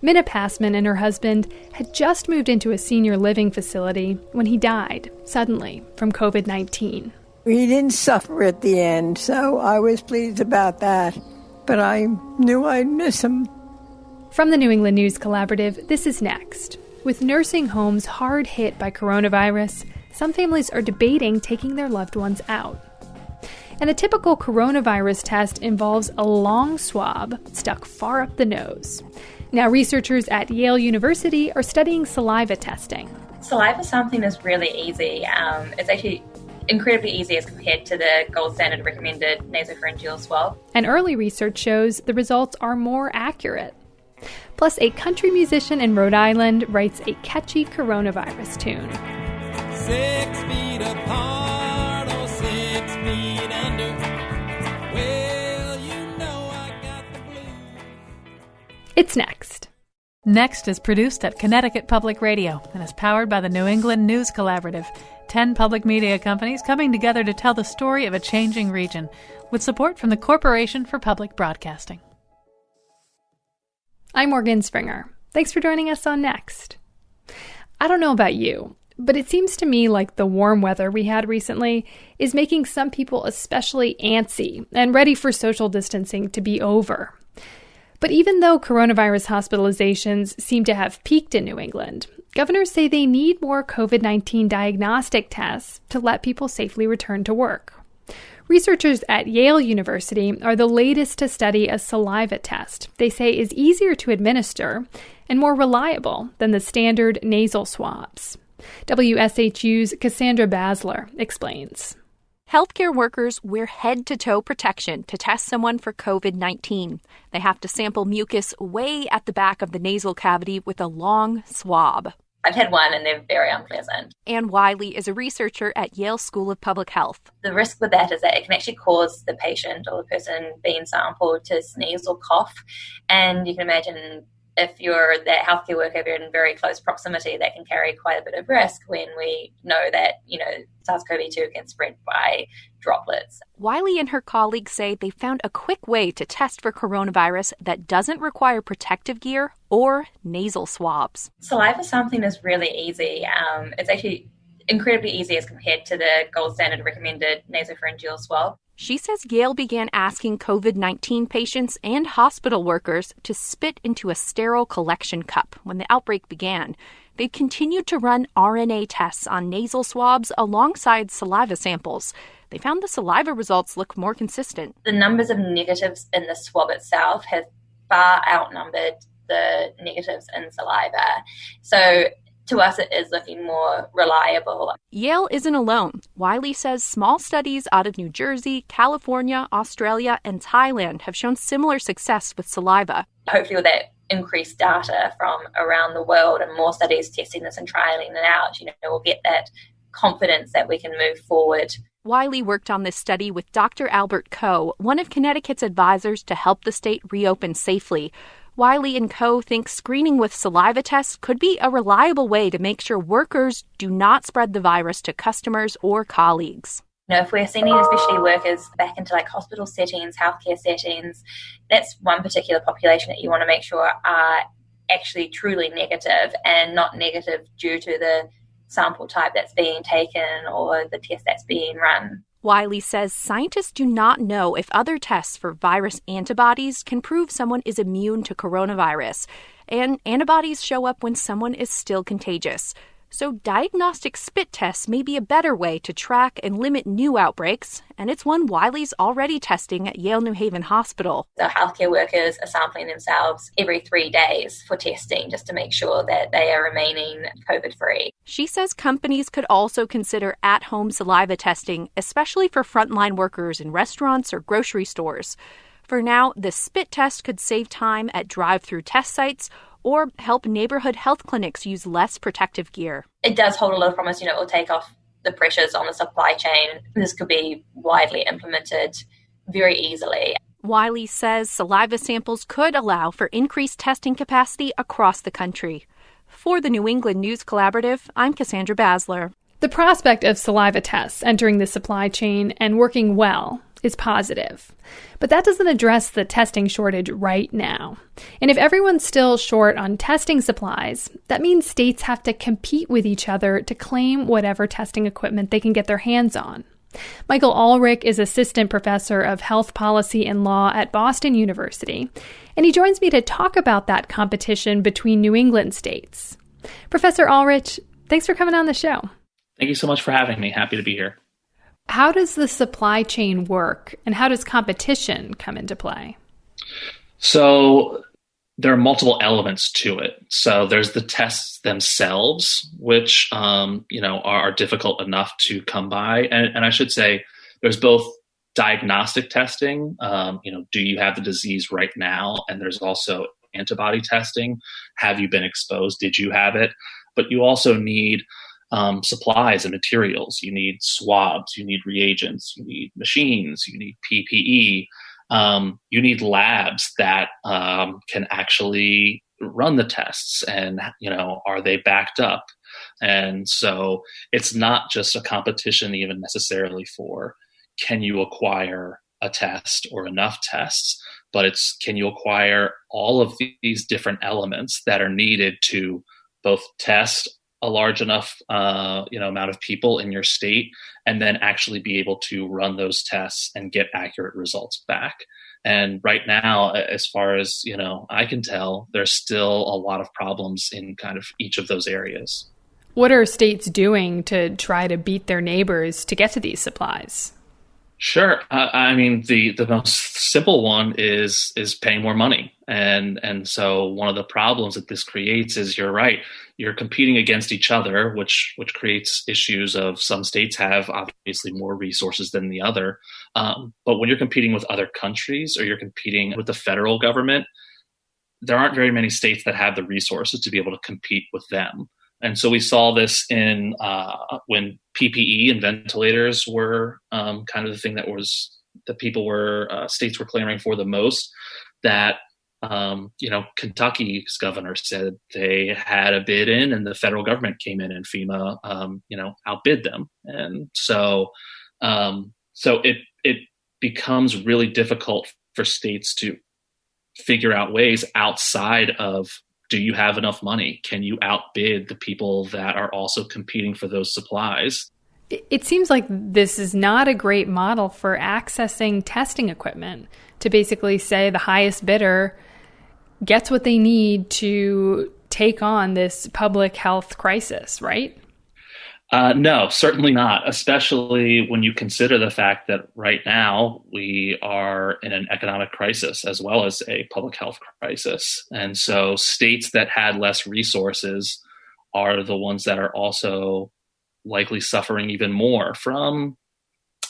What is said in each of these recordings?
Minna Passman and her husband had just moved into a senior living facility when he died, suddenly, from COVID-19. He didn't suffer at the end, so I was pleased about that. But I knew I'd miss him. From the New England News Collaborative, this is Next. With nursing homes hard hit by coronavirus, some families are debating taking their loved ones out. And a typical coronavirus test involves a long swab stuck far up the nose. Now, researchers at Yale University are studying saliva testing. Saliva sampling is really easy. It's actually incredibly easy as compared to the gold standard recommended nasopharyngeal swab. And early research shows the results are more accurate. Plus, a country musician in Rhode Island writes a catchy coronavirus tune. 6 feet apart or 6 feet under. Well, you know I got the blues. It's Next. Next is produced at Connecticut Public Radio and is powered by the New England News Collaborative, 10 public media companies coming together to tell the story of a changing region, with support from the Corporation for Public Broadcasting. I'm Morgan Springer. Thanks for joining us on Next. I don't know about you, but it seems to me like the warm weather we had recently is making some people especially antsy and ready for social distancing to be over. But even though coronavirus hospitalizations seem to have peaked in New England, governors say they need more COVID-19 diagnostic tests to let people safely return to work. Researchers at Yale University are the latest to study a saliva test they say is easier to administer and more reliable than the standard nasal swabs. WSHU's Cassandra Basler explains. Healthcare workers wear head-to-toe protection to test someone for COVID-19. They have to sample mucus way at the back of the nasal cavity with a long swab. I've had one and they're very unpleasant. Anne Wiley is a researcher at Yale School of Public Health. The risk with that is that it can actually cause the patient or the person being sampled to sneeze or cough. And you can imagine if you're that healthcare worker, if you're in very close proximity, that can carry quite a bit of risk when we know that, SARS-CoV-2 can spread by droplets. Wiley and her colleagues say they found a quick way to test for coronavirus that doesn't require protective gear or nasal swabs. Saliva sampling is really easy. It's actually incredibly easy as compared to the gold standard recommended nasopharyngeal swab. She says Yale began asking COVID-19 patients and hospital workers to spit into a sterile collection cup when the outbreak began. They continued to run RNA tests on nasal swabs alongside saliva samples. They found the saliva results look more consistent. The numbers of negatives in the swab itself have far outnumbered the negatives in saliva. So to us, it is looking more reliable. Yale isn't alone. Wiley says small studies out of New Jersey, California, Australia, and Thailand have shown similar success with saliva. Hopefully with that increased data from around the world and more studies testing this and trialing it out, we'll get that confidence that we can move forward. Wiley worked on this study with Dr. Albert Coe, one of Connecticut's advisors to help the state reopen safely. Wiley and Coe think screening with saliva tests could be a reliable way to make sure workers do not spread the virus to customers or colleagues. If we're sending especially workers back into hospital settings, healthcare settings, that's one particular population that you want to make sure are actually truly negative and not negative due to the sample type that's being taken or the test that's being run. Wiley says scientists do not know if other tests for virus antibodies can prove someone is immune to coronavirus, and antibodies show up when someone is still contagious. So diagnostic spit tests may be a better way to track and limit new outbreaks, and it's one Wiley's already testing at Yale New Haven Hospital. The healthcare workers are sampling themselves every 3 days for testing just to make sure that they are remaining COVID-free. She says companies could also consider at-home saliva testing, especially for frontline workers in restaurants or grocery stores. For now, the spit test could save time at drive-through test sites or help neighborhood health clinics use less protective gear. It does hold a lot of promise. It will take off the pressures on the supply chain. This could be widely implemented very easily. Wiley says saliva samples could allow for increased testing capacity across the country. For the New England News Collaborative, I'm Cassandra Basler. The prospect of saliva tests entering the supply chain and working well is positive. But that doesn't address the testing shortage right now. And if everyone's still short on testing supplies, that means states have to compete with each other to claim whatever testing equipment they can get their hands on. Michael Ulrich is assistant professor of health policy and law at Boston University, and he joins me to talk about that competition between New England states. Professor Ulrich, thanks for coming on the show. Thank you so much for having me. Happy to be here. How does the supply chain work, and how does competition come into play? So there are multiple elements to it. So there's the tests themselves, which are difficult enough to come by, and I should say there's both diagnostic testing. Do you have the disease right now? And there's also antibody testing. Have you been exposed? Did you have it? But you also need supplies and materials. You need swabs, you need reagents, you need machines, you need PPE, you need labs that can actually run the tests, and are they backed up? And so it's not just a competition even necessarily for can you acquire a test or enough tests, but it's can you acquire all of these different elements that are needed to both test a large enough amount of people in your state, and then actually be able to run those tests and get accurate results back. And right now, as far as I can tell, there's still a lot of problems in kind of each of those areas. What are states doing to try to beat their neighbors to get to these supplies? Sure. The most simple one is paying more money. And so one of the problems that this creates is, you're right, you're competing against each other, which creates issues of some states have obviously more resources than the other. But when you're competing with other countries, or you're competing with the federal government, there aren't very many states that have the resources to be able to compete with them. And so we saw this in when PPE and ventilators were kind of the thing that states were clamoring for the most. That Kentucky's governor said they had a bid in, and the federal government came in, and FEMA outbid them. And so it becomes really difficult for states to figure out ways outside of, do you have enough money? Can you outbid the people that are also competing for those supplies? It seems like this is not a great model for accessing testing equipment, to basically say the highest bidder gets what they need to take on this public health crisis, right? No, certainly not, especially when you consider the fact that right now we are in an economic crisis as well as a public health crisis. And so states that had less resources are the ones that are also likely suffering even more from,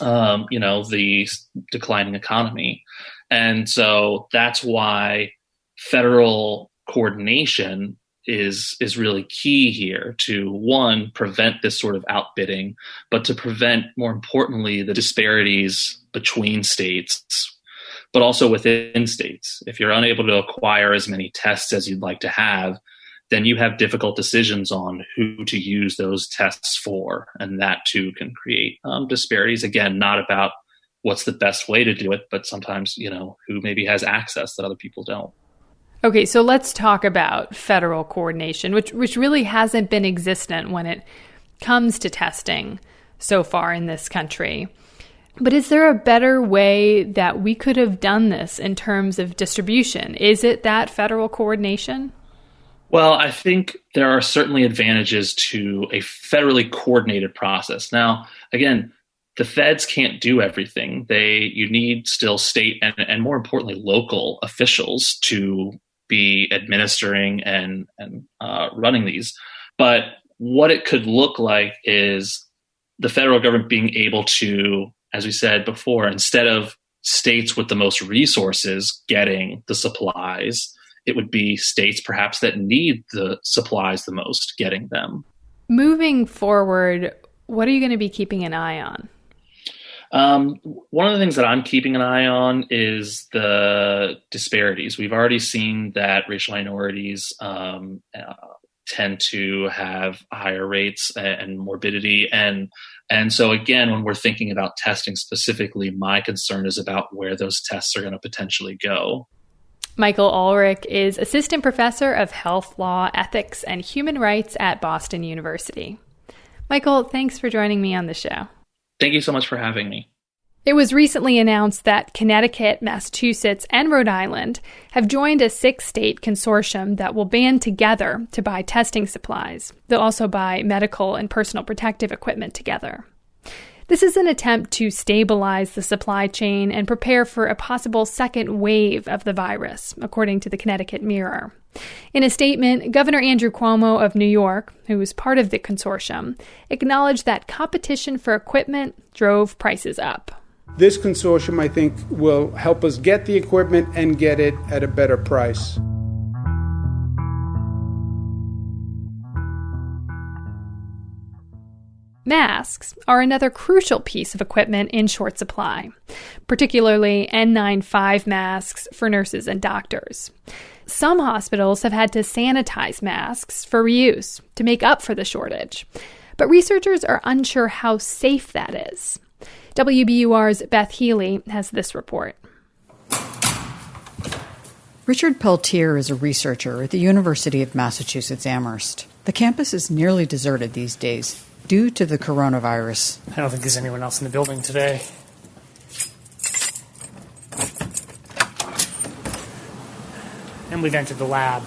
the declining economy. And so that's why federal coordination is really key here to, one, prevent this sort of outbidding, but to prevent, more importantly, the disparities between states, but also within states. If you're unable to acquire as many tests as you'd like to have, then you have difficult decisions on who to use those tests for. And that too can create disparities. Again, not about what's the best way to do it, but sometimes, who maybe has access that other people don't. Okay, so let's talk about federal coordination, which really hasn't been existent when it comes to testing so far in this country. But is there a better way that we could have done this in terms of distribution? Is it that federal coordination? Well, I think there are certainly advantages to a federally coordinated process. Now, again, the feds can't do everything. You need still state and more importantly, local officials to be administering and running these. But what it could look like is the federal government being able to, as we said before, instead of states with the most resources getting the supplies, it would be states perhaps that need the supplies the most getting them. Moving forward, what are you going to be keeping an eye on? One of the things that I'm keeping an eye on is the disparities. We've already seen that racial minorities tend to have higher rates and morbidity. And so again, when we're thinking about testing specifically, my concern is about where those tests are going to potentially go. Michael Ulrich is Assistant Professor of Health Law, Ethics, and Human Rights at Boston University. Michael, thanks for joining me on the show. Thank you so much for having me. It was recently announced that Connecticut, Massachusetts, and Rhode Island have joined a 6-state consortium that will band together to buy testing supplies. They'll also buy medical and personal protective equipment together. This is an attempt to stabilize the supply chain and prepare for a possible second wave of the virus, according to the Connecticut Mirror. In a statement, Governor Andrew Cuomo of New York, who is part of the consortium, acknowledged that competition for equipment drove prices up. This consortium, I think, will help us get the equipment and get it at a better price. Masks are another crucial piece of equipment in short supply, particularly N95 masks for nurses and doctors. Some hospitals have had to sanitize masks for reuse to make up for the shortage, but researchers are unsure how safe that is. WBUR's Beth Healy has this report. Richard Peltier is a researcher at the University of Massachusetts Amherst. The campus is nearly deserted these days due to the coronavirus. I don't think there's anyone else in the building today. And we've entered the lab.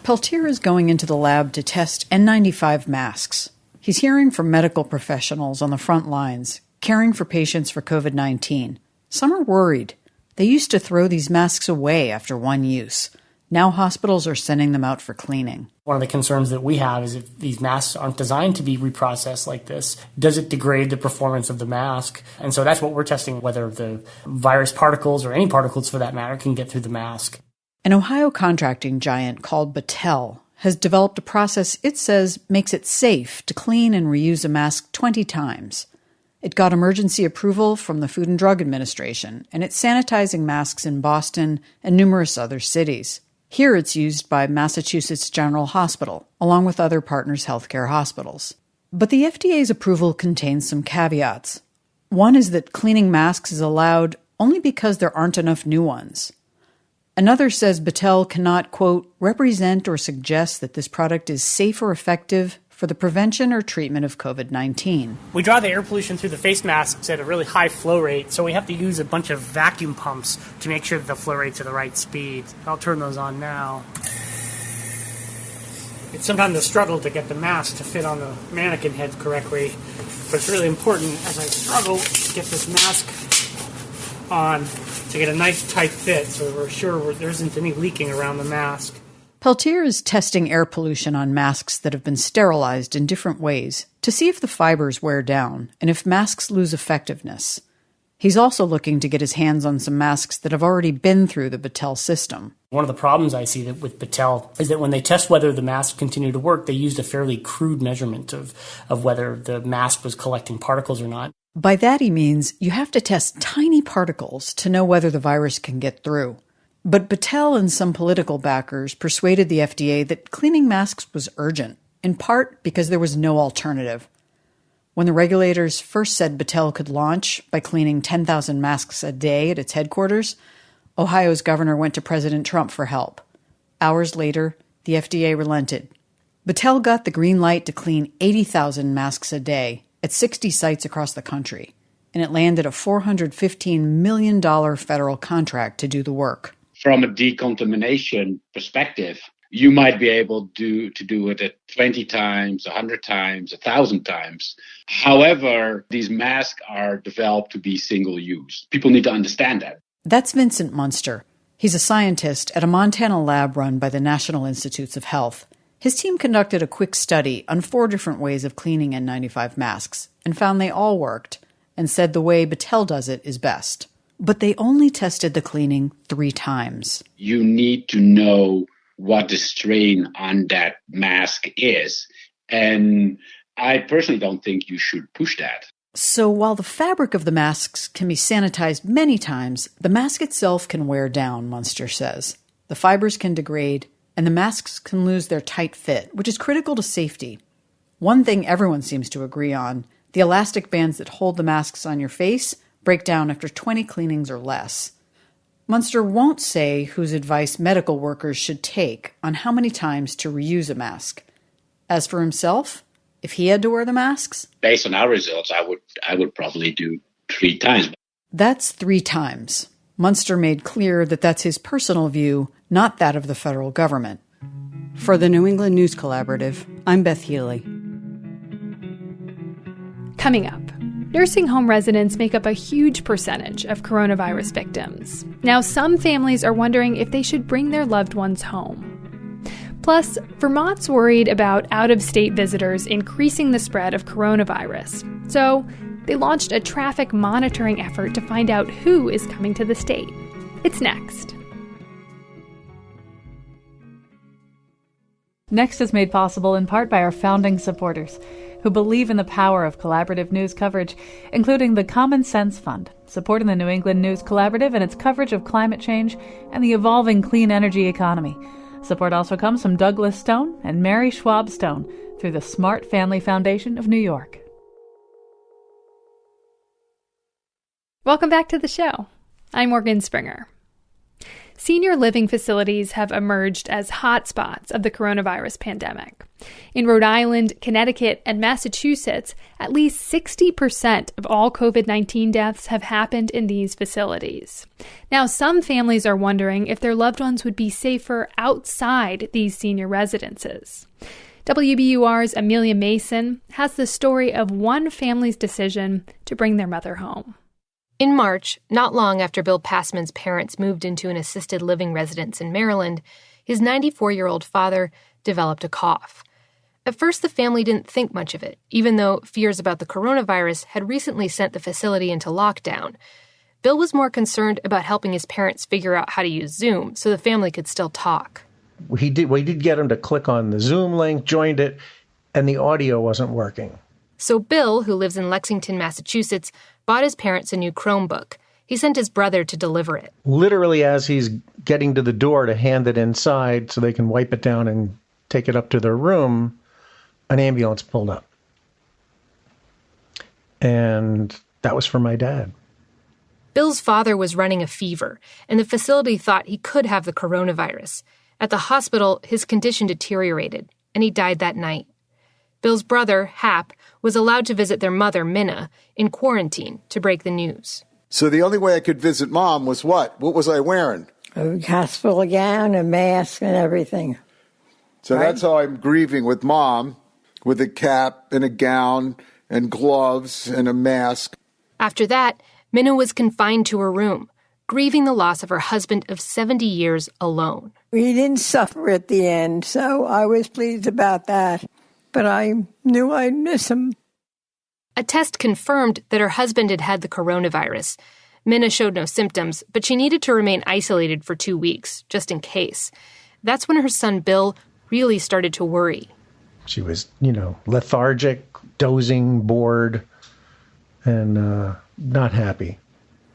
Peltier is going into the lab to test N95 masks. He's hearing from medical professionals on the front lines, caring for patients for COVID-19. Some are worried. They used to throw these masks away after one use. Now hospitals are sending them out for cleaning. One of the concerns that we have is if these masks aren't designed to be reprocessed like this, does it degrade the performance of the mask? And so that's what we're testing, whether the virus particles or any particles for that matter can get through the mask. An Ohio contracting giant called Battelle has developed a process it says makes it safe to clean and reuse a mask 20 times. It got emergency approval from the Food and Drug Administration, and it's sanitizing masks in Boston and numerous other cities. Here it's used by Massachusetts General Hospital, along with other partners' healthcare hospitals. But the FDA's approval contains some caveats. One is that cleaning masks is allowed only because there aren't enough new ones. Another says Battelle cannot, quote, represent or suggest that this product is safe or effective for the prevention or treatment of COVID-19. We draw the air pollution through the face masks at a really high flow rate, so we have to use a bunch of vacuum pumps to make sure that the flow rate's at the right speed. I'll turn those on now. It's sometimes a struggle to get the mask to fit on the mannequin head correctly, but it's really important as I struggle to get this mask on to get a nice tight fit so we're sure there isn't any leaking around the mask. Peltier is testing air pollution on masks that have been sterilized in different ways to see if the fibers wear down and if masks lose effectiveness. He's also looking to get his hands on some masks that have already been through the Battelle system. One of the problems I see with Battelle is that when they test whether the masks continue to work, they used a fairly crude measurement of whether the mask was collecting particles or not. By that he means you have to test tiny particles to know whether the virus can get through. But Battelle and some political backers persuaded the FDA that cleaning masks was urgent, in part because there was no alternative. When the regulators first said Battelle could launch by cleaning 10,000 masks a day at its headquarters, Ohio's governor went to President Trump for help. Hours later, the FDA relented. Battelle got the green light to clean 80,000 masks a day at 60 sites across the country, and it landed a $415 million federal contract to do the work. From a decontamination perspective, you might be able to do it at 20 times, 100 times, 1,000 times. However, these masks are developed to be single-use. People need to understand that. That's Vincent Munster. He's a scientist at a Montana lab run by the National Institutes of Health. His team conducted a quick study on 4 different ways of cleaning N95 masks and found they all worked and said the way Battelle does it is best. But they only tested the cleaning 3 times. You need to know what the strain on that mask is. And I personally don't think you should push that. So while the fabric of the masks can be sanitized many times, the mask itself can wear down, Munster says. The fibers can degrade, and the masks can lose their tight fit, which is critical to safety. One thing everyone seems to agree on, the elastic bands that hold the masks on your face break down after 20 cleanings or less. Munster won't say whose advice medical workers should take on how many times to reuse a mask. As for himself, if he had to wear the masks, based on our results, I would probably do 3 times. That's 3 times. Munster made clear that that's his personal view, not that of the federal government. For the New England News Collaborative, I'm Beth Healy. Coming up, nursing home residents make up a huge percentage of coronavirus victims. Now, some families are wondering if they should bring their loved ones home. Plus, Vermont's worried about out-of-state visitors increasing the spread of coronavirus. So, they launched a traffic monitoring effort to find out who is coming to the state. It's next. Next is made possible in part by our founding supporters, who believe in the power of collaborative news coverage, including the Common Sense Fund, supporting the New England News Collaborative and its coverage of climate change and the evolving clean energy economy. Support also comes from Douglas Stone and Mary Schwab Stone through the Smart Family Foundation of New York. Welcome back to the show. I'm Morgan Springer. Senior living facilities have emerged as hotspots of the coronavirus pandemic. In Rhode Island, Connecticut, and Massachusetts, at least 60% of all COVID-19 deaths have happened in these facilities. Now, some families are wondering if their loved ones would be safer outside these senior residences. WBUR's Amelia Mason has the story of one family's decision to bring their mother home. In March, not long after Bill Passman's parents moved into an assisted living residence in Maryland, his 94-year-old father developed a cough. At first, the family didn't think much of it, even though fears about the coronavirus had recently sent the facility into lockdown. Bill was more concerned about helping his parents figure out how to use Zoom so the family could still talk. We did get him to click on the Zoom link, joined it, and the audio wasn't working. So Bill, who lives in Lexington, Massachusetts, bought his parents a new Chromebook. He sent his brother to deliver it. Literally as he's getting to the door to hand it inside so they can wipe it down and take it up to their room, an ambulance pulled up. And that was for my dad. Bill's father was running a fever, and the facility thought he could have the coronavirus. At the hospital, his condition deteriorated, and he died that night. Bill's brother, Hap, was allowed to visit their mother, Minna, in quarantine to break the news. So the only way I could visit Mom was what? What was I wearing? A hospital gown, a mask, and everything. So that's how I'm grieving with Mom, with a cap and a gown and gloves and a mask. After that, Minna was confined to her room, grieving the loss of her husband of 70 years alone. He didn't suffer at the end, so I was pleased about that. But I knew I'd miss him. A test confirmed that her husband had had the coronavirus. Minna showed no symptoms, but she needed to remain isolated for 2 weeks, just in case. That's when her son Bill really started to worry. She was, lethargic, dozing, bored, and not happy.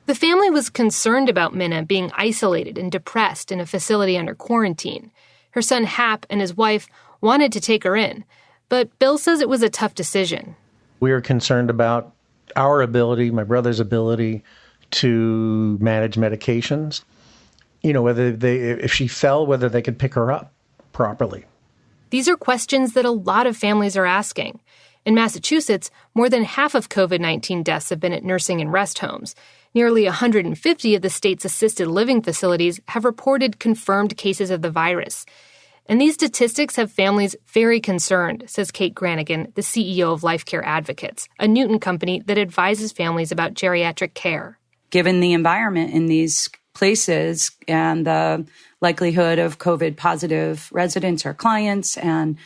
The family was concerned about Minna being isolated and depressed in a facility under quarantine. Her son Hap and his wife wanted to take her in, but Bill says it was a tough decision. We were concerned about our ability, my brother's ability, to manage medications. If she fell, whether they could pick her up properly. These are questions that a lot of families are asking. In Massachusetts, more than half of COVID-19 deaths have been at nursing and rest homes. Nearly 150 of the state's assisted living facilities have reported confirmed cases of the virus. And these statistics have families very concerned, says Kate Granigan, the CEO of Life Care Advocates, a Newton company that advises families about geriatric care. Given the environment in these places and the likelihood of COVID-positive residents or clients and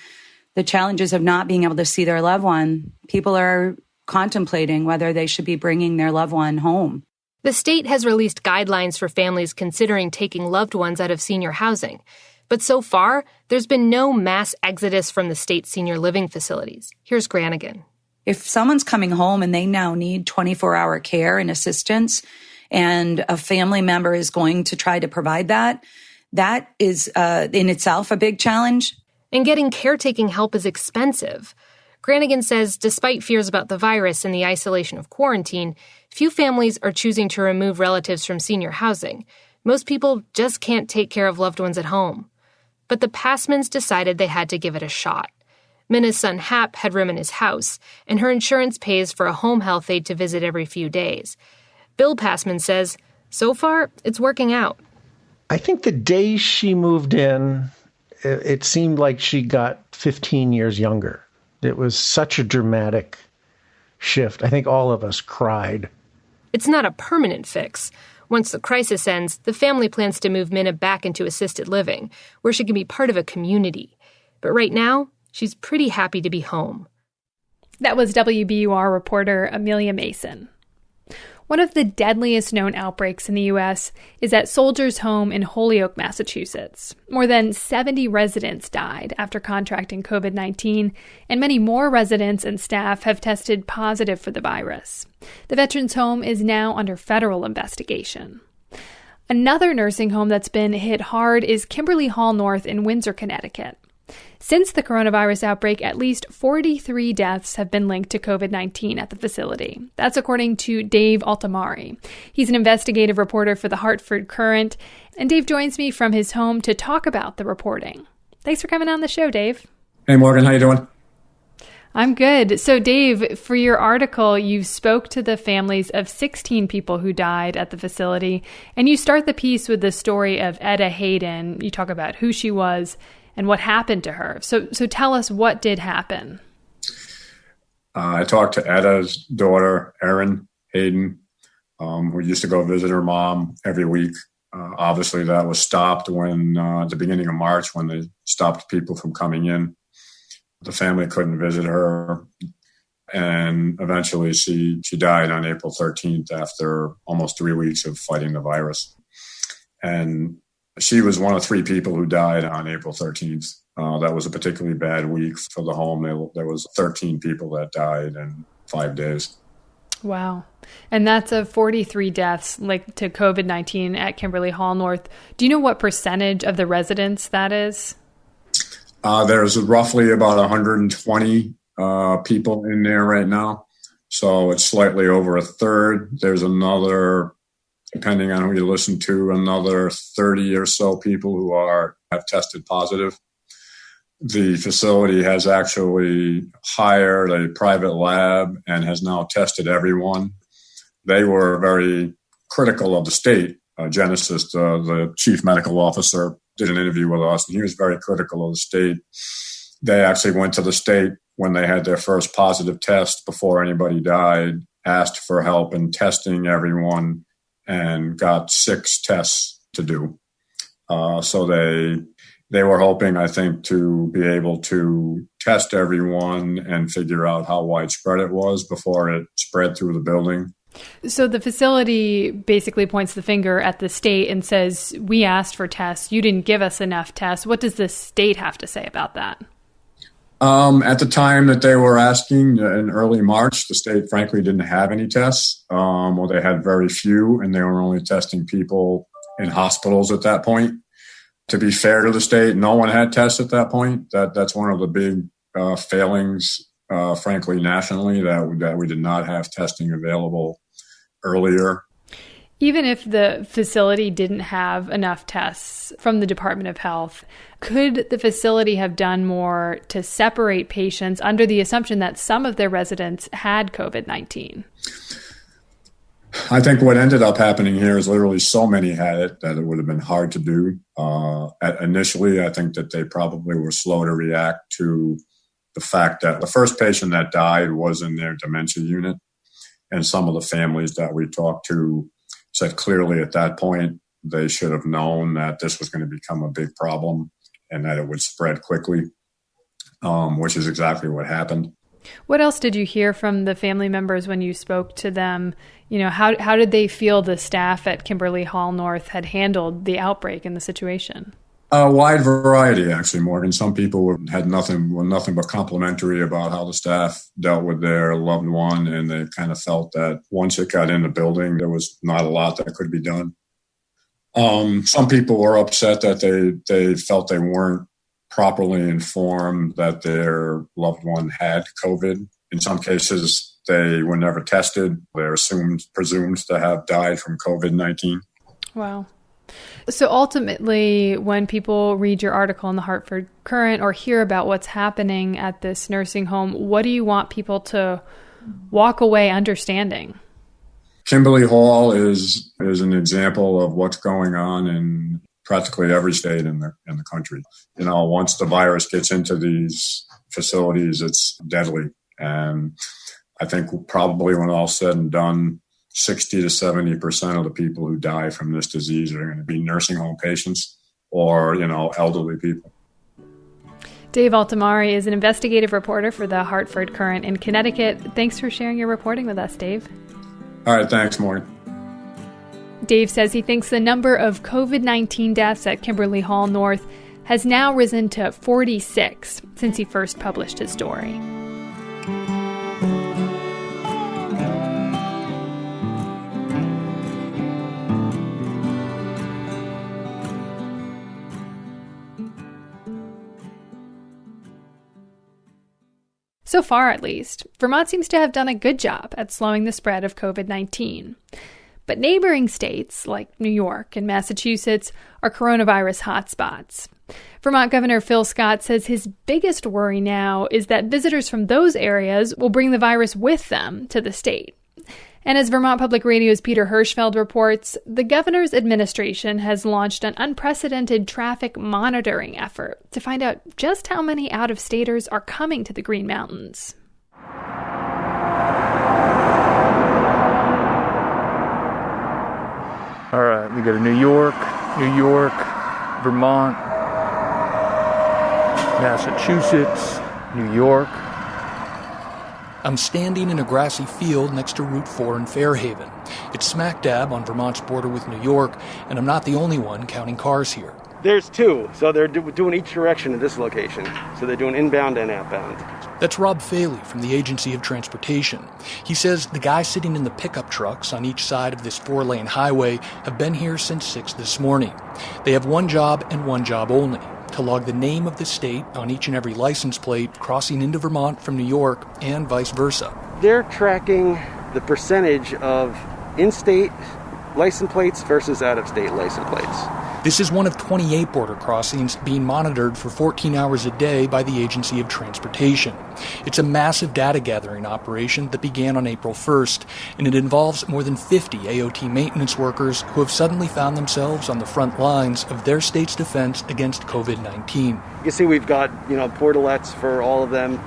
the challenges of not being able to see their loved one, people are contemplating whether they should be bringing their loved one home. The state has released guidelines for families considering taking loved ones out of senior housing. But so far, there's been no mass exodus from the state's senior living facilities. Here's Granigan. If someone's coming home and they now need 24-hour care and assistance, and a family member is going to try to provide that, That is in itself a big challenge. And getting caretaking help is expensive. Granigan says despite fears about the virus and the isolation of quarantine, few families are choosing to remove relatives from senior housing. Most people just can't take care of loved ones at home. But the Passmans decided they had to give it a shot. Minna's son Hap had room in his house, and her insurance pays for a home health aide to visit every few days. Bill Passman says, so far, it's working out. I think the day she moved in, it seemed like she got 15 years younger. It was such a dramatic shift. I think all of us cried. It's not a permanent fix. Once the crisis ends, the family plans to move Minna back into assisted living, where she can be part of a community. But right now, she's pretty happy to be home. That was WBUR reporter Amelia Mason. One of the deadliest known outbreaks in the U.S. is at Soldiers' Home in Holyoke, Massachusetts. More than 70 residents died after contracting COVID-19, and many more residents and staff have tested positive for the virus. The Veterans Home is now under federal investigation. Another nursing home that's been hit hard is Kimberly Hall North in Windsor, Connecticut. Since the coronavirus outbreak, at least 43 deaths have been linked to COVID-19 at the facility. That's according to Dave Altamari. He's an investigative reporter for the Hartford Courant, and Dave joins me from his home to talk about the reporting. Thanks for coming on the show, Dave. Hey, Morgan. How you doing? I'm good. So, Dave, for your article, you spoke to the families of 16 people who died at the facility, and you start the piece with the story of Etta Hayden. You talk about who she was and what happened to her. So tell us, what did happen? I talked to Etta's daughter, Erin Hayden, who used to go visit her mom every week. Obviously, that was stopped when, at the beginning of March, when they stopped people from coming in. The family couldn't visit her. And eventually she died on April 13th after almost 3 weeks of fighting the virus. And she was one of 3 people who died on April 13th. That was a particularly bad week for the home. There was 13 people that died in 5 days. Wow. And that's of 43 deaths linked to COVID-19 at Kimberly Hall North. Do you know what percentage of the residents that is? There's roughly about 120 people in there right now. So it's slightly over a third. There's another, depending on who you listen to, another 30 or so people who have tested positive. The facility has actually hired a private lab and has now tested everyone. They were very critical of the state. Genesis, the chief medical officer, did an interview with us, and he was very critical of the state. They actually went to the state when they had their first positive test before anybody died, asked for help in testing everyone, and got 6 tests to do. So they were hoping, I think, to be able to test everyone and figure out how widespread it was before it spread through the building. So the facility basically points the finger at the state and says, we asked for tests, you didn't give us enough tests. What does the state have to say about that? At the time that they were asking in early March, the state frankly didn't have any tests, or they had very few, and they were only testing people in hospitals at that point. To be fair to the state, no one had tests at that point. That's one of the big failings, frankly, nationally, that we did not have testing available earlier. Even if the facility didn't have enough tests from the Department of Health, could the facility have done more to separate patients under the assumption that some of their residents had COVID-19? I think what ended up happening here is literally so many had it that it would have been hard to do. Initially, I think that they probably were slow to react to the fact that the first patient that died was in their dementia unit. And some of the families that we talked to said clearly at that point, they should have known that this was going to become a big problem and that it would spread quickly, which is exactly what happened. What else did you hear from the family members when you spoke to them? You know, how did they feel the staff at Kimberly Hall North had handled the outbreak and the situation? A wide variety, actually, Morgan. Some people were nothing but complimentary about how the staff dealt with their loved one, and they kind of felt that once it got in the building, there was not a lot that could be done. Some people were upset that they felt they weren't properly informed that their loved one had COVID. In some cases, they were never tested. They're presumed to have died from COVID-19. Wow. So ultimately, when people read your article in the Hartford Courant or hear about what's happening at this nursing home, what do you want people to walk away understanding? Kimberly Hall is an example of what's going on in practically every state in the country. Once the virus gets into these facilities, it's deadly. And I think probably when all's said and done, 60 to 70% of the people who die from this disease are going to be nursing home patients or, elderly people. Dave Altamari is an investigative reporter for the Hartford Courant in Connecticut. Thanks for sharing your reporting with us, Dave. All right, thanks, Maureen. Dave says he thinks the number of COVID-19 deaths at Kimberly Hall North has now risen to 46 since he first published his story. So far, at least, Vermont seems to have done a good job at slowing the spread of COVID-19. But neighboring states, like New York and Massachusetts, are coronavirus hotspots. Vermont Governor Phil Scott says his biggest worry now is that visitors from those areas will bring the virus with them to the state. And as Vermont Public Radio's Peter Hirschfeld reports, the governor's administration has launched an unprecedented traffic monitoring effort to find out just how many out-of-staters are coming to the Green Mountains. All right, we go to New York, Vermont, Massachusetts, New York. I'm standing in a grassy field next to Route 4 in Fairhaven. It's smack dab on Vermont's border with New York, and I'm not the only one counting cars here. There's two, so they're doing each direction at this location. So they're doing inbound and outbound. That's Rob Faley from the Agency of Transportation. He says the guys sitting in the pickup trucks on each side of this 4-lane highway have been here since 6 this morning. They have one job and one job only: to log the name of the state on each and every license plate crossing into Vermont from New York and vice versa. They're tracking the percentage of in-state license plates versus out-of-state license plates. This is one of 28 border crossings being monitored for 14 hours a day by the Agency of Transportation. It's a massive data gathering operation that began on April 1st, and it involves more than 50 AOT maintenance workers who have suddenly found themselves on the front lines of their state's defense against COVID-19. You can see we've got, portalets for all of them.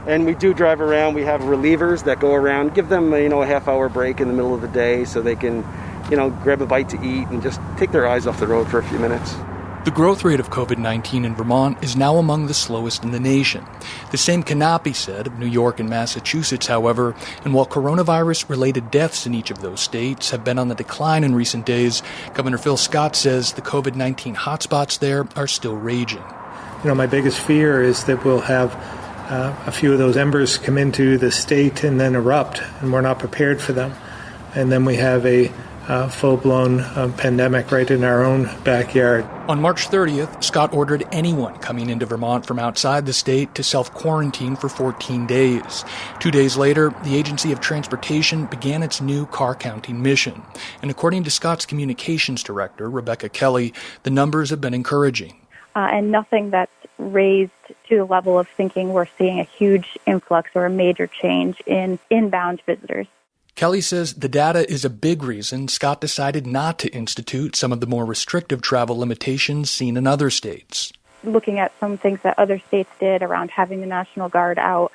And we do drive around. We have relievers that go around, give them, a half-hour break in the middle of the day so they can grab a bite to eat and just take their eyes off the road for a few minutes. The growth rate of COVID-19 in Vermont is now among the slowest in the nation. The same cannot be said of New York and Massachusetts, however, and while coronavirus-related deaths in each of those states have been on the decline in recent days, Governor Phil Scott says the COVID-19 hotspots there are still raging. My biggest fear is that we'll have a few of those embers come into the state and then erupt, and we're not prepared for them. And then we have a full-blown pandemic right in our own backyard. On March 30th, Scott ordered anyone coming into Vermont from outside the state to self-quarantine for 14 days. 2 days later, the Agency of Transportation began its new car-counting mission. And according to Scott's communications director, Rebecca Kelly, the numbers have been encouraging. And nothing that's raised to the level of thinking we're seeing a huge influx or a major change in inbound visitors. Kelly says the data is a big reason Scott decided not to institute some of the more restrictive travel limitations seen in other states. Looking at some things that other states did around having the National Guard out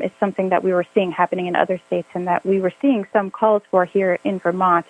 is something that we were seeing happening in other states and that we were seeing some calls for here in Vermont.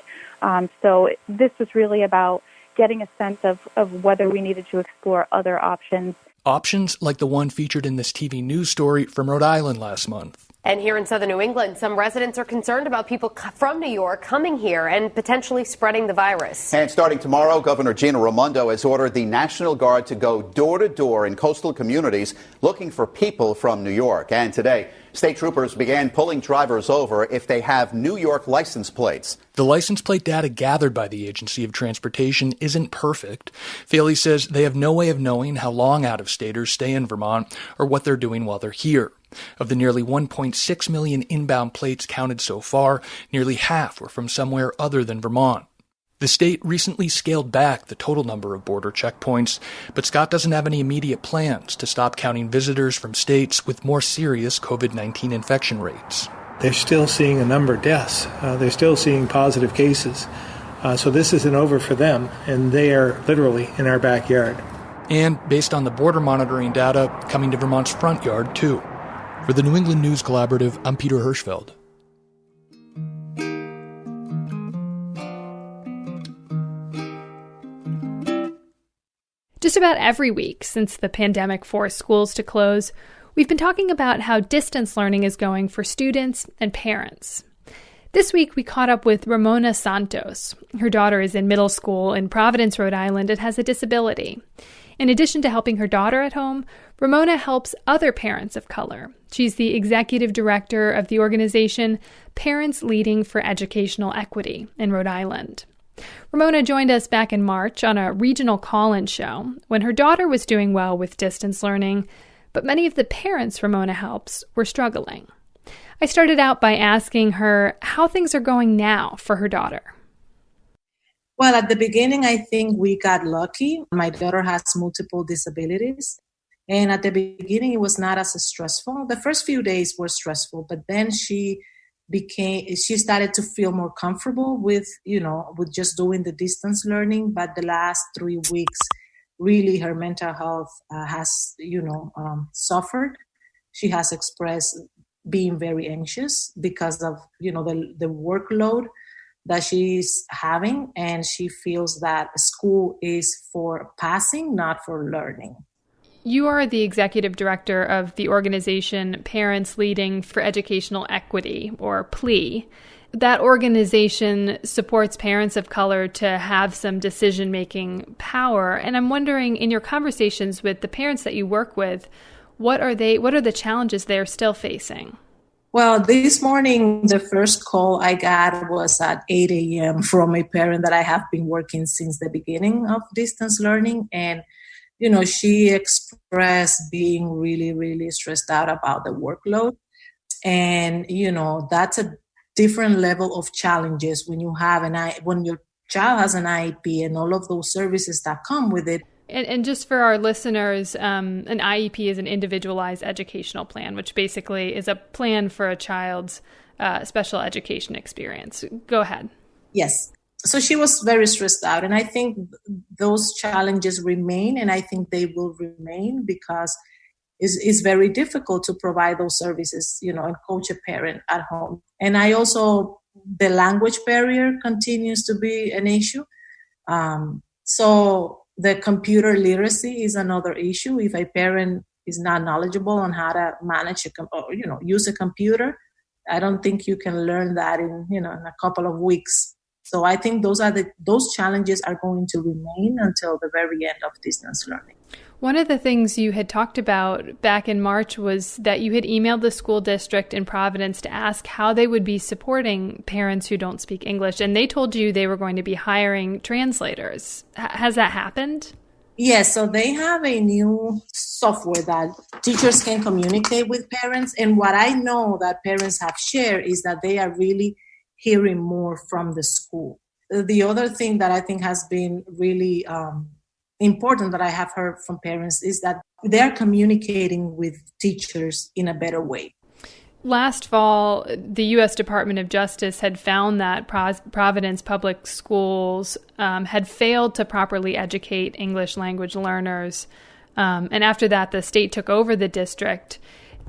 So this was really about getting a sense of whether we needed to explore other options. Options like the one featured in this TV news story from Rhode Island last month. And here in southern New England, some residents are concerned about people from New York coming here and potentially spreading the virus. And starting tomorrow, Governor Gina Raimondo has ordered the National Guard to go door to door in coastal communities looking for people from New York. And today, state troopers began pulling drivers over if they have New York license plates. The license plate data gathered by the Agency of Transportation isn't perfect. Faley says they have no way of knowing how long out-of-staters stay in Vermont or what they're doing while they're here. Of the nearly 1.6 million inbound plates counted so far, nearly half were from somewhere other than Vermont. The state recently scaled back the total number of border checkpoints, but Scott doesn't have any immediate plans to stop counting visitors from states with more serious COVID-19 infection rates. They're still seeing a number of deaths. They're still seeing positive cases. So this isn't over for them, and they are literally in our backyard. And based on the border monitoring data, coming to Vermont's front yard, too. For the New England News Collaborative, I'm Peter Hirschfeld. Just about every week since the pandemic forced schools to close, we've been talking about how distance learning is going for students and parents. This week, we caught up with Ramona Santos. Her daughter is in middle school in Providence, Rhode Island, and has a disability. In addition to helping her daughter at home, Ramona helps other parents of color. She's the executive director of the organization Parents Leading for Educational Equity in Rhode Island. Ramona joined us back in March on a regional call-in show when her daughter was doing well with distance learning, but many of the parents Ramona helps were struggling. I started out by asking her how things are going now for her daughter. Well, at the beginning, I think we got lucky. My daughter has multiple disabilities. And at the beginning, it was not as stressful. The first few days were stressful, but then she started to feel more comfortable with just doing the distance learning. But the last 3 weeks, really her mental health has, suffered. She has expressed being very anxious because of, the workload that she's having, and she feels that school is for passing, not for learning. You are the executive director of the organization Parents Leading for Educational Equity, or PLE. That organization supports parents of color to have some decision-making power. And I'm wondering, in your conversations with the parents that you work with, what are the challenges they're still facing? Well, this morning, the first call I got was at 8 a.m. from a parent that I have been working since the beginning of distance learning. And, she expressed being really, really stressed out about the workload. And, that's a different level of challenges when when your child has an IEP and all of those services that come with it. And just for our listeners, an IEP is an individualized educational plan, which basically is a plan for a child's special education experience. Go ahead. Yes. So she was very stressed out. And I think those challenges remain, and I think they will remain because it's very difficult to provide those services, and coach a parent at home. And the language barrier continues to be an issue. So the computer literacy is another issue. If a parent is not knowledgeable on how to manage use a computer, I don't think you can learn that in a couple of weeks. So I think those challenges are going to remain until the very end of distance learning. One of the things you had talked about back in March was that you had emailed the school district in Providence to ask how they would be supporting parents who don't speak English, and they told you they were going to be hiring translators. Has that happened? Yes, so they have a new software that teachers can communicate with parents, and what I know that parents have shared is that they are really hearing more from the school. The other thing that I think has been really important that I have heard from parents is that they're communicating with teachers in a better way. Last fall, the U.S. Department of Justice had found that Providence Public Schools had failed to properly educate English language learners. And after that, the state took over the district.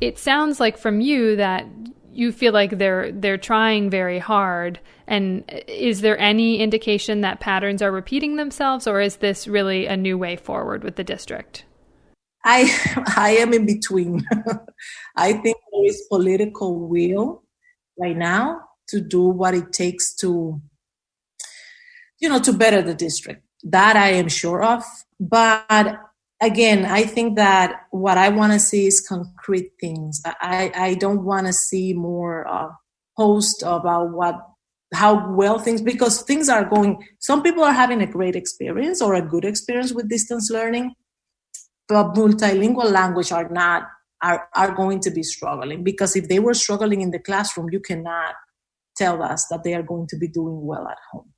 It sounds like from you that you feel like they're trying very hard. And is there any indication that patterns are repeating themselves, or is this really a new way forward with the district? I am in between. I think there is political will right now to do what it takes to better the district. That I am sure of. But again, I think that what I want to see is concrete things. I don't want to see more posts about how well things, because things are going, some people are having a great experience or a good experience with distance learning, but multilingual language are going to be struggling, because if they were struggling in the classroom, you cannot tell us that they are going to be doing well at home.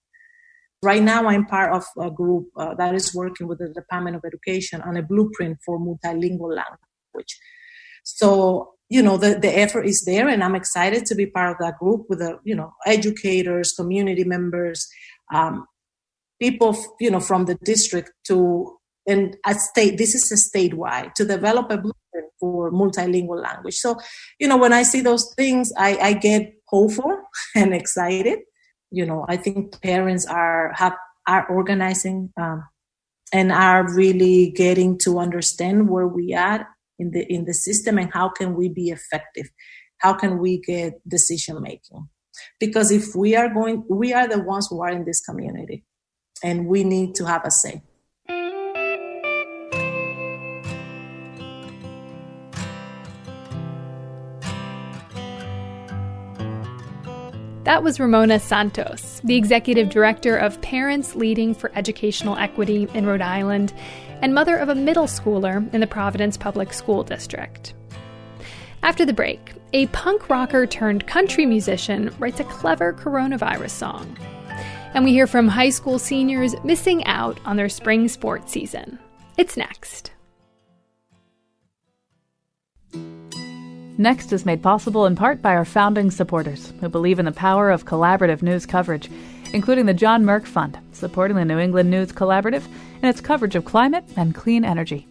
Right now, I'm part of a group that is working with the Department of Education on a blueprint for multilingual language. So, the effort is there, and I'm excited to be part of that group with educators, community members, people, from the district and at state. This is a statewide, to develop a blueprint for multilingual language. So, when I see those things, I get hopeful and excited. I think parents are organizing and are really getting to understand where we are in the system and how can we be effective, how can we get decision making. Because if we are the ones who are in this community, and we need to have a say. That was Ramona Santos, the executive director of Parents Leading for Educational Equity in Rhode Island and mother of a middle schooler in the Providence Public School District. After the break, a punk rocker turned country musician writes a clever coronavirus song. And we hear from high school seniors missing out on their spring sports season. It's next. Next is made possible in part by our founding supporters who believe in the power of collaborative news coverage, including the John Merck Fund, supporting the New England News Collaborative and its coverage of climate and clean energy.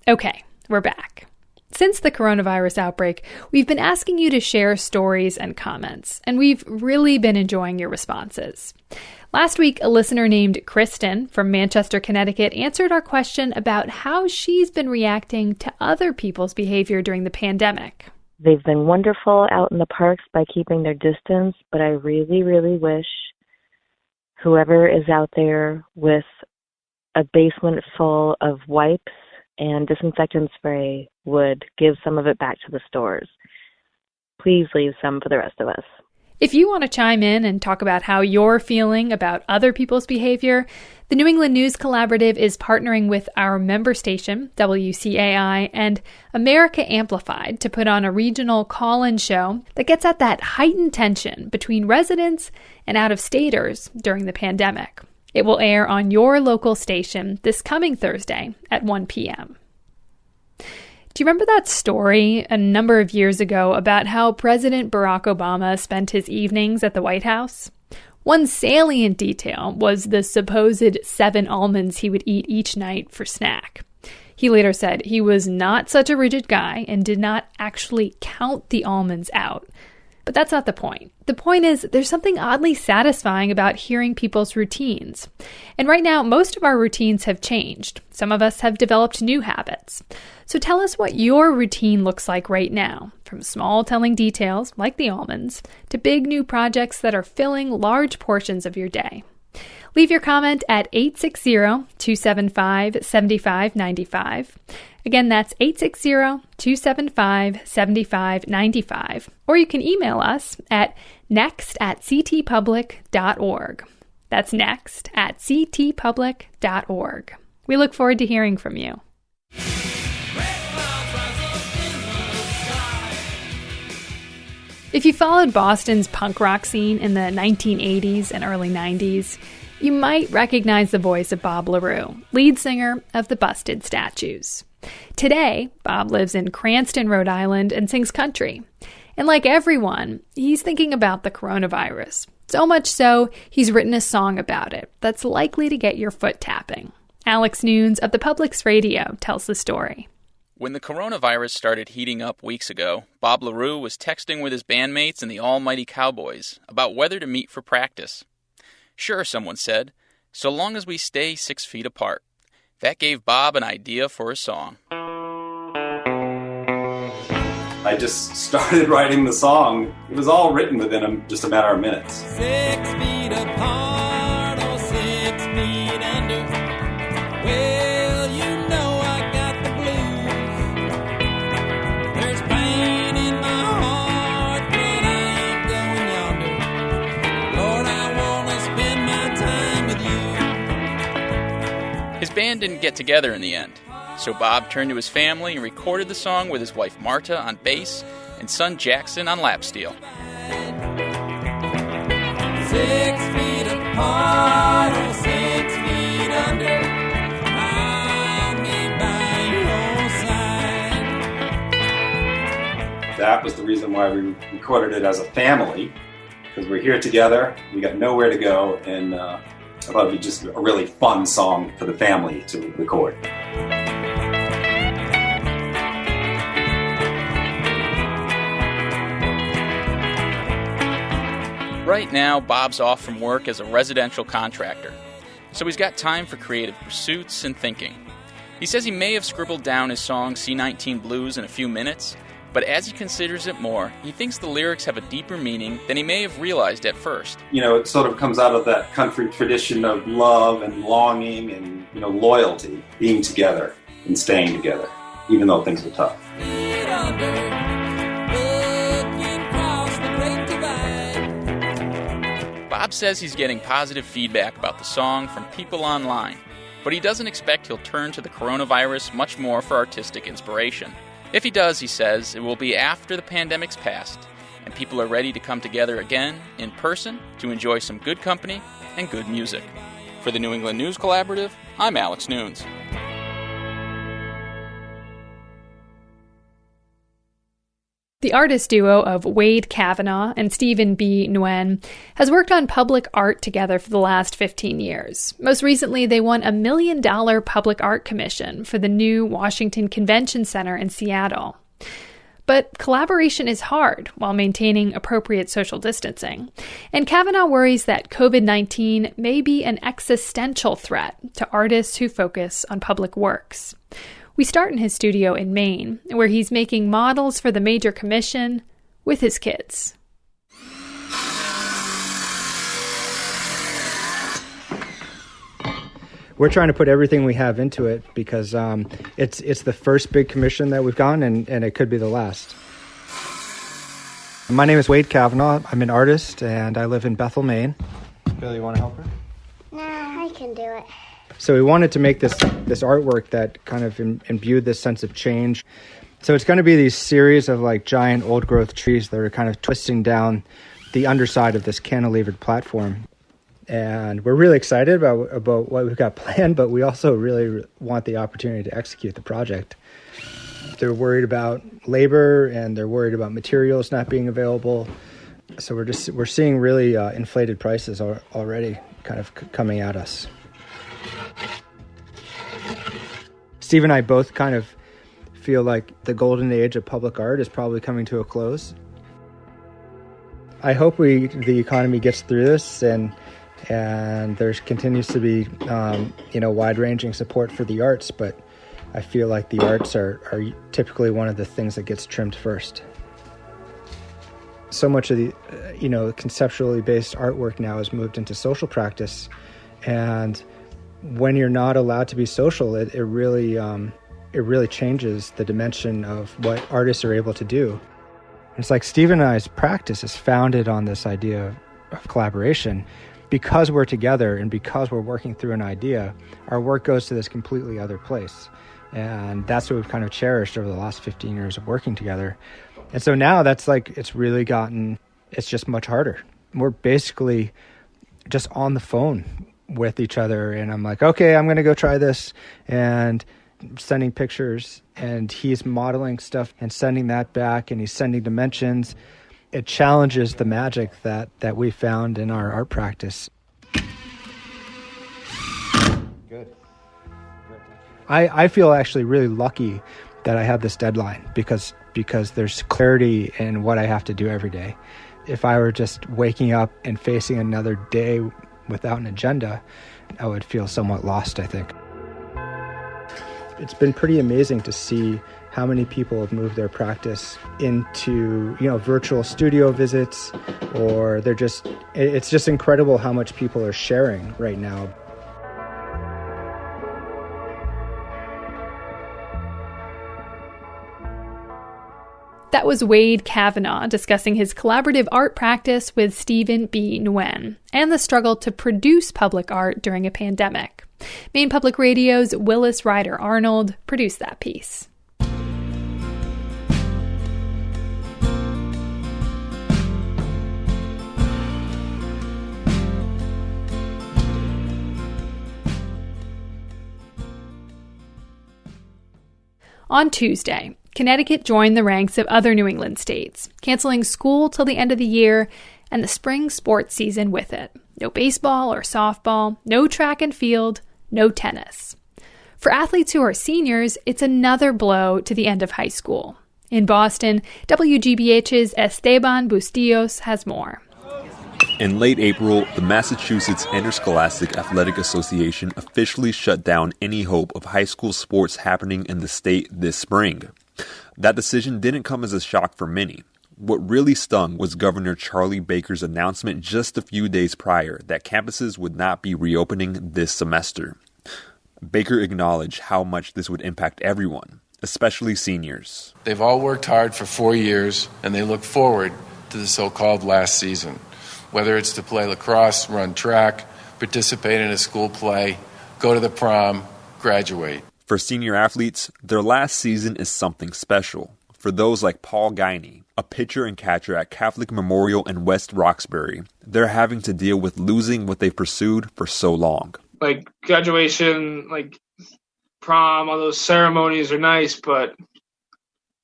Okay, we're back. Since the coronavirus outbreak, we've been asking you to share stories and comments, and we've really been enjoying your responses. Last week, a listener named Kristen from Manchester, Connecticut, answered our question about how she's been reacting to other people's behavior during the pandemic. They've been wonderful out in the parks by keeping their distance, but I really, really wish whoever is out there with a basement full of wipes and disinfectant spray would give some of it back to the stores. Please leave some for the rest of us. If you want to chime in and talk about how you're feeling about other people's behavior, the New England News Collaborative is partnering with our member station, WCAI, and America Amplified to put on a regional call-in show that gets at that heightened tension between residents and out-of-staters during the pandemic. It will air on your local station this coming Thursday at 1 p.m. Do you remember that story a number of years ago about how President Barack Obama spent his evenings at the White House? One salient detail was the supposed 7 almonds he would eat each night for snack. He later said he was not such a rigid guy and did not actually count the almonds out. But that's not the point. The point is there's something oddly satisfying about hearing people's routines. And right now, most of our routines have changed. Some of us have developed new habits. So tell us what your routine looks like right now, from small telling details, like the almonds, to big new projects that are filling large portions of your day. Leave your comment at 860-275-7595. Again, that's 860-275-7595. Or you can email us at next@ctpublic.org. That's next@ctpublic.org. We look forward to hearing from you. If you followed Boston's punk rock scene in the 1980s and early 90s, you might recognize the voice of Bob LaRue, lead singer of the Busted Statues. Today, Bob lives in Cranston, Rhode Island, and sings country. And like everyone, he's thinking about the coronavirus. So much so, he's written a song about it that's likely to get your foot tapping. Alex Nunes of the Public's Radio tells the story. When the coronavirus started heating up weeks ago, Bob LaRue was texting with his bandmates and the Almighty Cowboys about whether to meet for practice. Sure, someone said, so long as we stay 6 feet apart. That gave Bob an idea for a song. I just started writing the song. It was all written within just a matter of minutes. 6 feet apart or 6 feet under. Well, you know I got the blues. There's pain in my heart, but I ain't going yonder. Lord, I want to spend my time with you. His band didn't get together in the end, so Bob turned to his family and recorded the song with his wife Marta on bass and son Jackson on lap steel. 6 feet apart or 6 feet under. I'll be by your side. That was the reason why we recorded it as a family, because we're here together, we got nowhere to go, and I thought it'd be just a really fun song for the family to record. Right now, Bob's off from work as a residential contractor, so he's got time for creative pursuits and thinking. He says he may have scribbled down his song C-19 Blues in a few minutes, but as he considers it more, he thinks the lyrics have a deeper meaning than he may have realized at first. You know, it sort of comes out of that country tradition of love and longing and, loyalty, being together and staying together, even though things are tough. Bob says he's getting positive feedback about the song from people online, but he doesn't expect he'll turn to the coronavirus much more for artistic inspiration. If he does, he says, it will be after the pandemic's passed and people are ready to come together again in person to enjoy some good company and good music. For the New England News Collaborative, I'm Alex Nunes. The artist duo of Wade Kavanaugh and Stephen B. Nguyen has worked on public art together for the last 15 years. Most recently, they won a $1 million public art commission for the new Washington Convention Center in Seattle. But collaboration is hard while maintaining appropriate social distancing. And Kavanaugh worries that COVID-19 may be an existential threat to artists who focus on public works. We start in his studio in Maine, where he's making models for the major commission with his kids. We're trying to put everything we have into it because it's the first big commission that we've gotten, and it could be the last. My name is Wade Kavanaugh. I'm an artist, and I live in Bethel, Maine. Billy, you want to help her? No, I can do it. So we wanted to make this artwork that kind of imbued this sense of change. So it's going to be these series of like giant old growth trees that are kind of twisting down the underside of this cantilevered platform. And we're really excited about what we've got planned, but we also really want the opportunity to execute the project. They're worried about labor and they're worried about materials not being available. So we're seeing really inflated prices already kind of coming at us. Steve and I both kind of feel like the golden age of public art is probably coming to a close. I hope the economy gets through this and there continues to be wide-ranging support for the arts, but I feel like the arts are typically one of the things that gets trimmed first. So much of the conceptually based artwork now has moved into social practice, and when you're not allowed to be social, it really changes the dimension of what artists are able to do. It's like Steve and I's practice is founded on this idea of collaboration. Because we're together and because we're working through an idea, our work goes to this completely other place. And that's what we've kind of cherished over the last 15 years of working together. And so now it's just much harder. We're basically just on the phone with each other, and I'm like, okay, I'm going to go try this, and sending pictures, and he's modeling stuff and sending that back, and he's sending dimensions. It challenges the magic that we found in our art practice. Good. I feel actually really lucky that I have this deadline because there's clarity in what I have to do every day. If I were just waking up and facing another day without an agenda, I would feel somewhat lost, I think. It's been pretty amazing to see how many people have moved their practice into, virtual studio visits, or it's just incredible how much people are sharing right now. That was Wade Kavanaugh discussing his collaborative art practice with Stephen B. Nguyen and the struggle to produce public art during a pandemic. Maine Public Radio's Willis Ryder Arnold produced that piece. On Tuesday, Connecticut joined the ranks of other New England states, canceling school till the end of the year and the spring sports season with it. No baseball or softball, no track and field, no tennis. For athletes who are seniors, it's another blow to the end of high school. In Boston, WGBH's Esteban Bustillos has more. In late April, the Massachusetts Interscholastic Athletic Association officially shut down any hope of high school sports happening in the state this spring. That decision didn't come as a shock for many. What really stung was Governor Charlie Baker's announcement just a few days prior that campuses would not be reopening this semester. Baker acknowledged how much this would impact everyone, especially seniors. They've all worked hard for 4 years, and they look forward to the so-called last season. Whether it's to play lacrosse, run track, participate in a school play, go to the prom, graduate. For senior athletes, their last season is something special. For those like Paul Guiney, a pitcher and catcher at Catholic Memorial in West Roxbury, they're having to deal with losing what they've pursued for so long. Like graduation, like prom, all those ceremonies are nice, but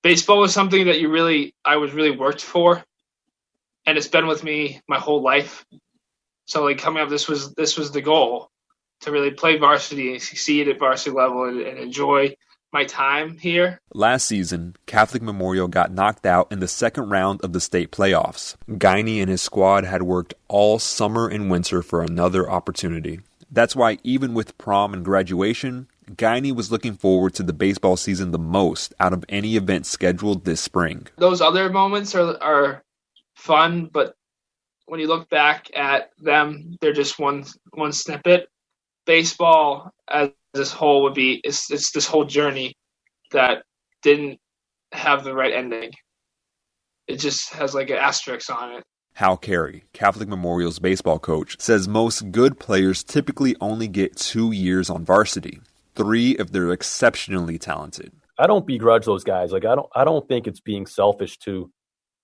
baseball was something that I was really worked for. And it's been with me my whole life. So like coming up, this was the goal, to really play varsity and succeed at varsity level and enjoy my time here. Last season, Catholic Memorial got knocked out in the second round of the state playoffs. Guiney and his squad had worked all summer and winter for another opportunity. That's why even with prom and graduation, Guiney was looking forward to the baseball season the most out of any event scheduled this spring. Those other moments are fun, but when you look back at them, they're just one snippet. Baseball as this whole would be, it's this whole journey that didn't have the right ending. It just has like an asterisk on it. Hal Carey, Catholic Memorial's baseball coach, says most good players typically only get 2 years on varsity, 3 if they're exceptionally talented. I don't begrudge those guys. Like I don't think it's being selfish to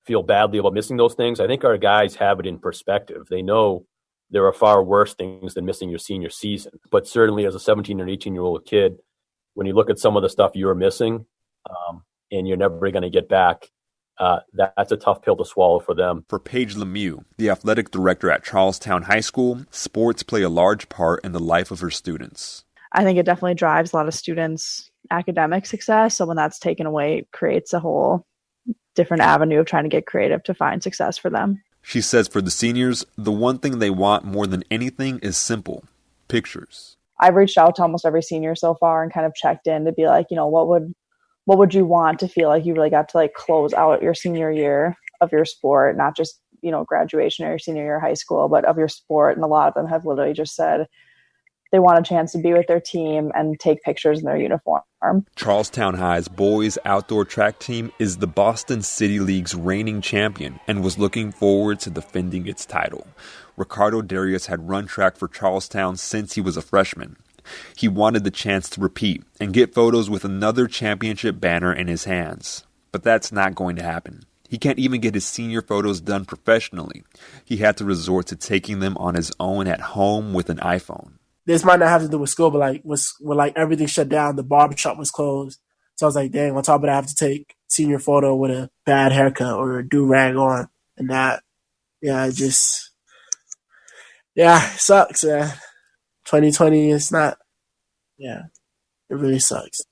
feel badly about missing those things. I think our guys have it in perspective. They know there are far worse things than missing your senior season. But certainly as a 17 or 18-year-old kid, when you look at some of the stuff you're missing and you're never going to get back, that's a tough pill to swallow for them. For Paige Lemieux, the athletic director at Charlestown High School, sports play a large part in the life of her students. I think it definitely drives a lot of students' academic success. So when that's taken away, it creates a whole different avenue of trying to get creative to find success for them. She says for the seniors, the one thing they want more than anything is simple: pictures. I've reached out to almost every senior so far and kind of checked in to be like, what would you want to feel like you really got to like close out your senior year of your sport, not just, graduation or your senior year of high school, but of your sport. And a lot of them have literally just said they want a chance to be with their team and take pictures in their uniform. Charlestown High's boys outdoor track team is the Boston City League's reigning champion and was looking forward to defending its title. Ricardo Darius had run track for Charlestown since he was a freshman. He wanted the chance to repeat and get photos with another championship banner in his hands. But that's not going to happen. He can't even get his senior photos done professionally. He had to resort to taking them on his own at home with an iPhone. This might not have to do with school, but when everything shut down, the barbershop was closed. So I was like, dang, on top of that, I have to take senior photo with a bad haircut or a do-rag on. And that, it sucks, man. 2020 is not, it really sucks.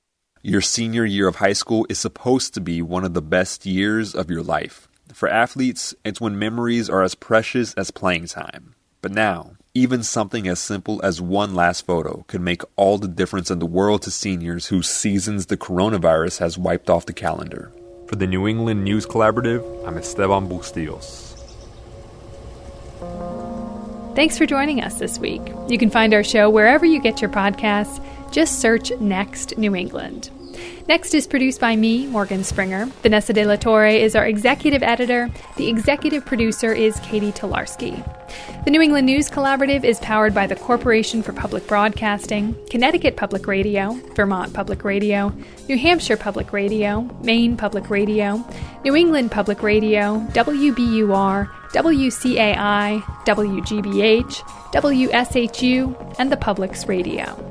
Your senior year of high school is supposed to be one of the best years of your life. For athletes, it's when memories are as precious as playing time. But now, Even something as simple as one last photo could make all the difference in the world to seniors whose seasons the coronavirus has wiped off the calendar. For the New England News Collaborative, I'm Esteban Bustillos. Thanks for joining us this week. You can find our show wherever you get your podcasts. Just search Next New England. Next is produced by me, Morgan Springer. Vanessa De La Torre is our executive editor. The executive producer is Katie Tolarski. The New England News Collaborative is powered by the Corporation for Public Broadcasting, Connecticut Public Radio, Vermont Public Radio, New Hampshire Public Radio, Maine Public Radio, New England Public Radio, WBUR, WCAI, WGBH, WSHU, and the Public's Radio.